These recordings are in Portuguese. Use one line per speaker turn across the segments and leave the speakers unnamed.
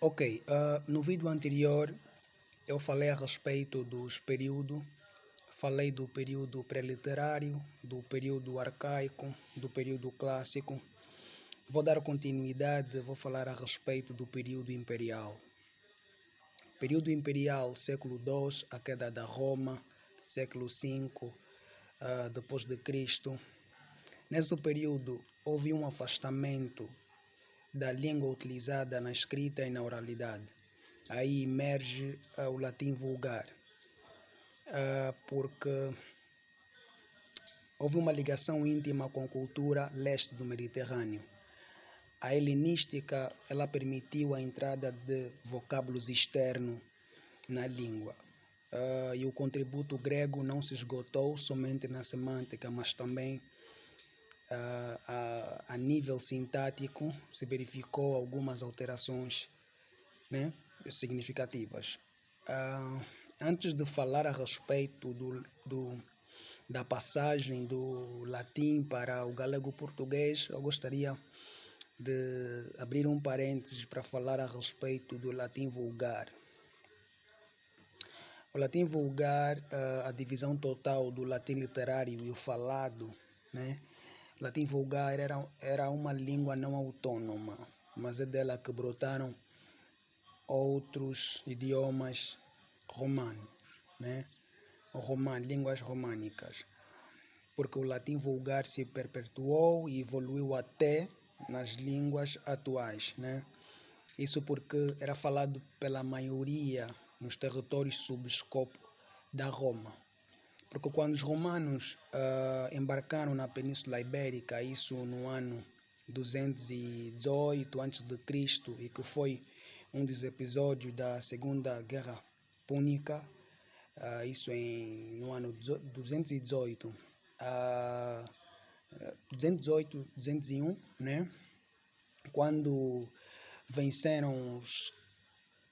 Ok, no vídeo anterior eu falei a respeito dos períodos, falei do período pré-literário, do período arcaico, do período clássico. Vou dar continuidade, vou falar a respeito do período imperial. Período imperial, século II, a queda da Roma, século V, depois de Cristo. Nesse período houve um afastamento da língua utilizada na escrita e na oralidade. Aí emerge o latim vulgar, porque houve uma ligação íntima com a cultura leste do Mediterrâneo. A helenística ela permitiu a entrada de vocábulos externos na língua. E o contributo grego não se esgotou somente na semântica, mas também a nível sintático se verificou algumas alterações, né, significativas. Antes de falar a respeito da passagem do latim para o galego-português, eu gostaria de abrir um parênteses para falar a respeito do latim vulgar. O latim vulgar, a divisão total do latim literário e o falado, né? O latim vulgar era uma língua não autônoma, mas é dela que brotaram outros idiomas romanos, né? Línguas românicas, porque o latim vulgar se perpetuou e evoluiu até nas línguas atuais, né? Isso porque era falado pela maioria nos territórios sob escopo da Roma. Porque quando os romanos embarcaram na Península Ibérica, isso no ano 218 a.C., e que foi um dos episódios da Segunda Guerra Púnica, isso no ano 218, 201, né? Quando venceram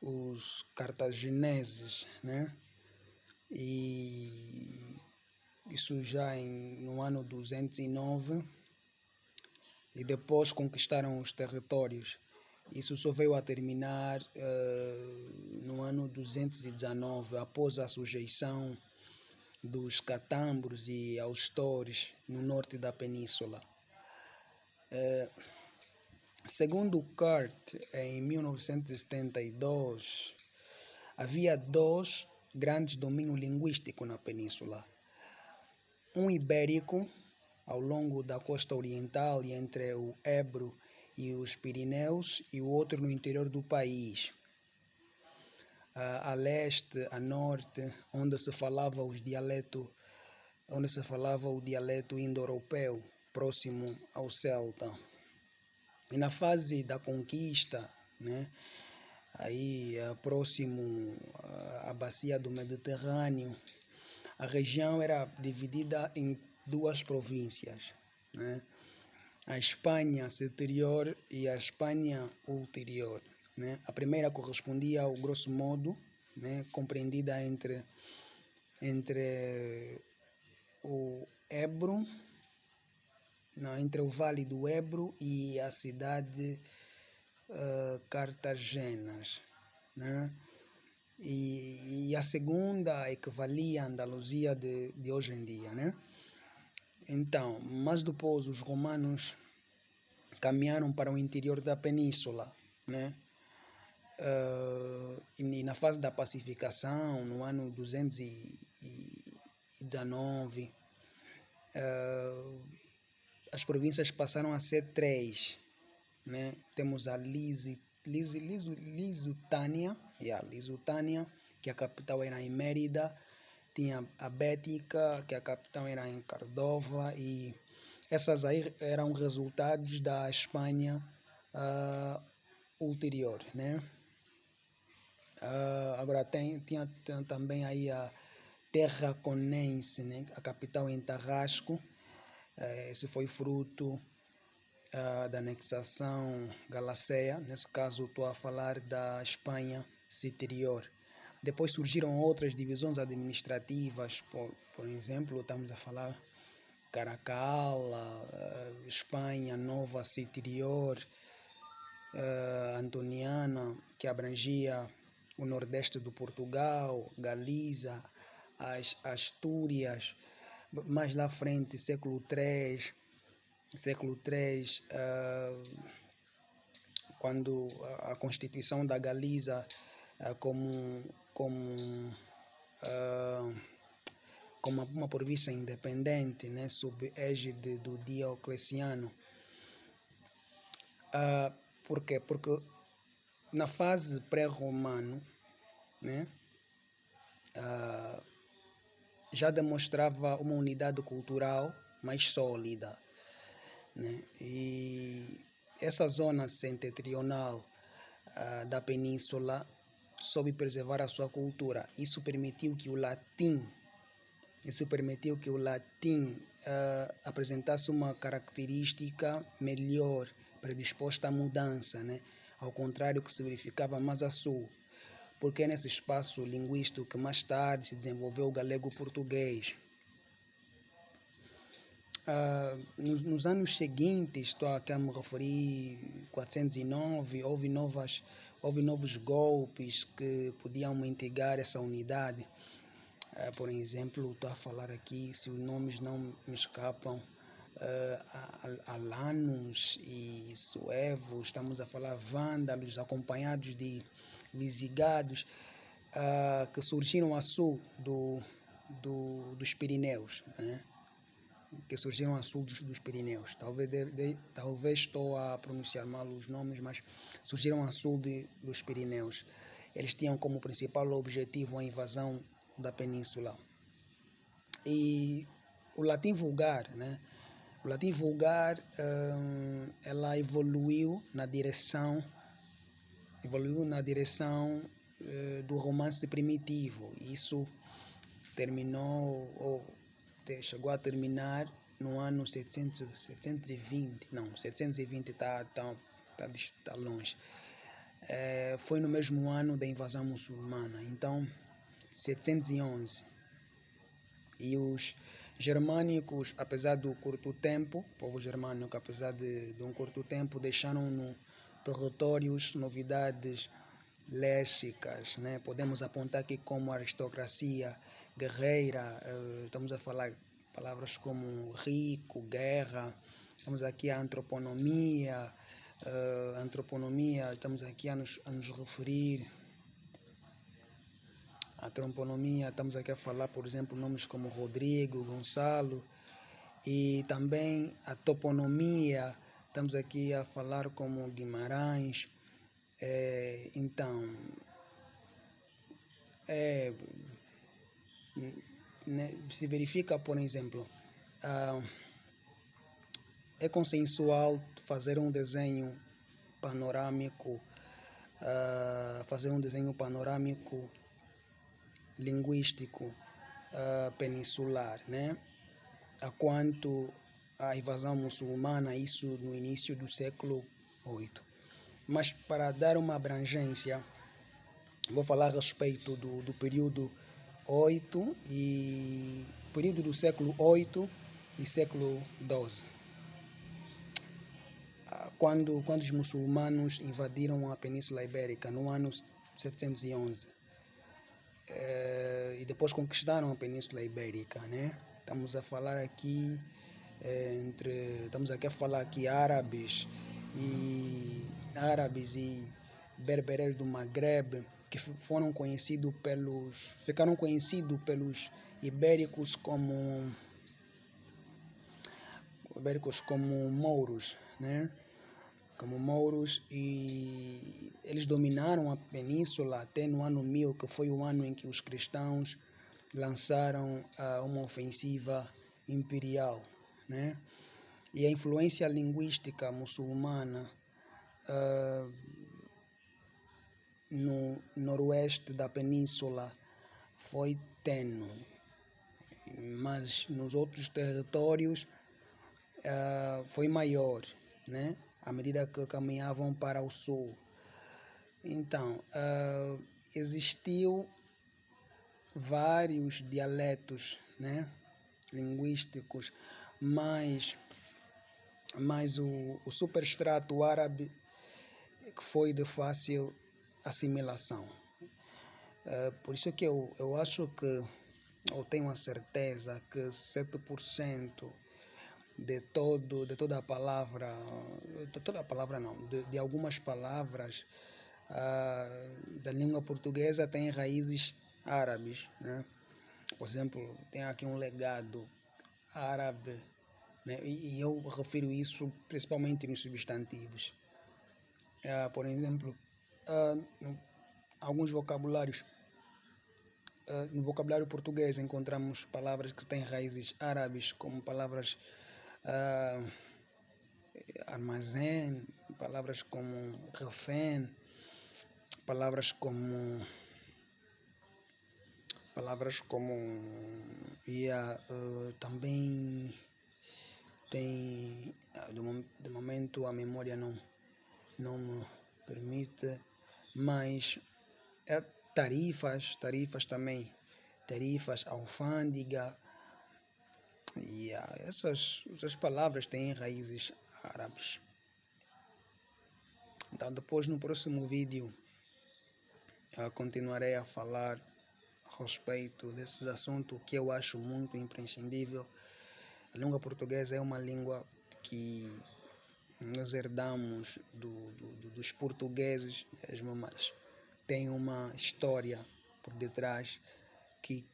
os cartagineses, né? E isso já no ano 209, e depois conquistaram os territórios. Isso só veio a terminar no ano 219, após a sujeição dos catambros e austores no norte da península. Segundo Kurt, em 1972, havia dois grandes domínios linguísticos na península. Um ibérico, ao longo da costa oriental e entre o Ebro e os Pirineus, e o outro no interior do país, a leste, a norte, onde se falava o dialeto indo-europeu, próximo ao celta. E na fase da conquista, né, aí próximo à bacia do Mediterrâneo, a região era dividida em duas províncias, né? A Espanha Seterior e a Espanha Ulterior, né? A primeira correspondia ao grosso modo, né, compreendida entre o Ebro, entre o Vale do Ebro e a cidade Cartagenas, né? E a segunda equivalia à Andaluzia de hoje em dia, né? Então, mas depois os romanos caminharam para o interior da península, né? E na fase da pacificação, no ano 219, as províncias passaram a ser três, né? Temos a Lusitânia, que a capital era em Mérida, tinha a Bética, que a capital era em Cordova, e essas aí eram resultados da Espanha ulterior, né? Agora tinha também aí a Terraconense, né? A capital em Tarrasco. Esse foi fruto da anexação galaceia. Nesse caso estou a falar da Espanha Citerior. Depois surgiram outras divisões administrativas, por exemplo, estamos a falar Caracalla, Espanha Nova Citerior, antoniana, que abrangia o nordeste do Portugal, Galiza, as Astúrias. Mais lá à frente, século III, quando a Constituição da Galiza, ah, como uma província independente, né, sob égide do Diocleciano. Por quê? Porque na fase pré-romano, né, já demonstrava uma unidade cultural mais sólida, né? E essa zona setentrional da península soube preservar a sua cultura. Isso permitiu que o latim apresentasse uma característica melhor, predisposta à mudança, né? Ao contrário que se verificava mais a sul, porque é nesse espaço linguístico que mais tarde se desenvolveu o galego-português. Nos anos seguintes, estou aqui a me referir 409, houve novos golpes que podiam mitigar essa unidade. Por exemplo, estou a falar aqui, se os nomes não me escapam, alanos e suevos, estamos a falar vândalos acompanhados de visigados, que surgiram a sul dos Pirineus, né? Que surgiram a sul dos Pirineus. Talvez estou a pronunciar mal os nomes, mas surgiram a sul dos Pirineus. Eles tinham como principal objetivo a invasão da península. E o latim vulgar, né? O latim vulgar, ela evoluiu na direção do romance primitivo. Isso chegou a terminar no ano 720, não, 720 está longe. Foi no mesmo ano da invasão muçulmana, então 711. E os germânicos, apesar do curto tempo, o povo germânico, apesar de um curto tempo, deixaram no territórios novidades léxicas, né? Podemos apontar aqui como aristocracia guerreira, estamos a falar palavras como rico, guerra, estamos aqui a antroponomia, estamos aqui a nos referir a antroponomia, estamos aqui a falar, por exemplo, nomes como Rodrigo, Gonçalo, e também a toponomia, estamos aqui a falar como Guimarães. Então, se verifica, por exemplo, é consensual fazer um desenho panorâmico, linguístico peninsular, né? A quanto à invasão muçulmana, isso no início do século VIII. Mas para dar uma abrangência, vou falar a respeito do período do século VIII e século XII. Quando os muçulmanos invadiram a Península Ibérica no ano 711, e depois conquistaram a Península Ibérica, né? Estamos a falar aqui árabes e berberes do Maghreb, que ficaram conhecidos pelos ibéricos como mouros, né? Como mouros, e eles dominaram a península até no ano 1000, que foi o ano em que os cristãos lançaram uma ofensiva imperial, né? E a influência linguística muçulmana no noroeste da península foi tênue, mas nos outros territórios foi maior, né? À medida que caminhavam para o sul. Então, existiu vários dialetos, né, linguísticos, mas o superstrato árabe que foi de fácil assimilação. Por isso que eu acho que, eu tenho a certeza que 7% de toda a palavra, de toda a palavra não, de algumas palavras da língua portuguesa têm raízes árabes, né? Por exemplo, tem aqui um legado árabe, né? E eu refiro isso principalmente nos substantivos. Por exemplo, alguns vocabulários. No vocabulário português encontramos palavras que têm raízes árabes, como palavras armazém, palavras como refém, palavras como também tem de momento a memória não me permite, mas tarifas também, tarifas, alfândega, e essas palavras têm raízes árabes. Então depois no próximo vídeo continuarei a falar a respeito desses assuntos que eu acho muito imprescindível. A língua portuguesa é uma língua que nós herdamos dos portugueses mesmo, mas tem uma história por detrás que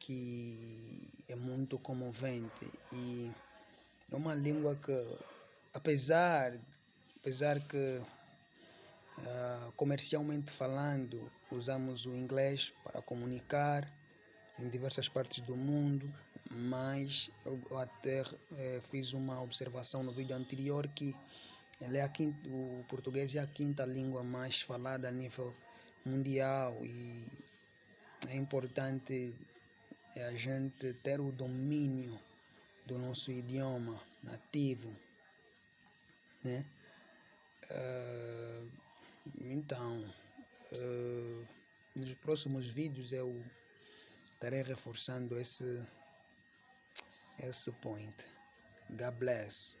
é muito comovente, e é uma língua que, apesar que comercialmente falando usamos o inglês para comunicar em diversas partes do mundo, mas eu até fiz uma observação no vídeo anterior que o português é a quinta língua mais falada a nível mundial, e é importante a gente ter o domínio do nosso idioma nativo, né? Então, nos próximos vídeos eu estarei reforçando esse point. God bless.